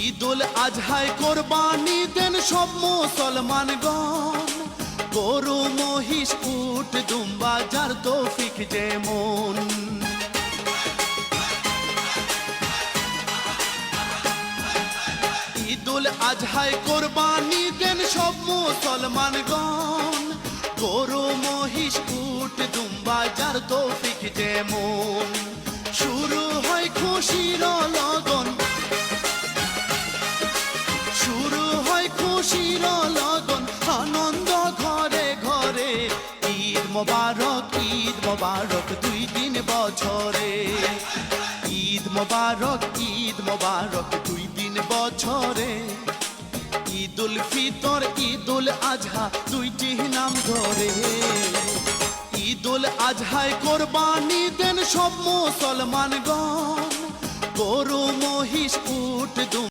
ঈদুল আজহায় কোরবানি দেন সব মুসলমানগণ। গরু মহিষ উট দুম্বা যার তৌফিক যেমন। ঈদুল আজহায় কোরবানি দেন সব মুসলমানগণ। গরু মহিষ উট দুম্বা যার তৌফিক যেমন। শুরু হয় খুশির লগন, শুরু হয় খুশির লগন, আনন্দ ঘরে ঘরে। ঈদ মোবারক, ঈদ মোবারক, 2 দিন বছরে। ঈদ মোবারক, ঈদ মোবারক, 2 দিন বছরে। ঈদুল ফিতর, ঈদুল আজহা, 2টি নাম ধরে। ঈদুল আজহায় কোরবানি দেন সব মুসলমানগণ। গরু মহিষ উট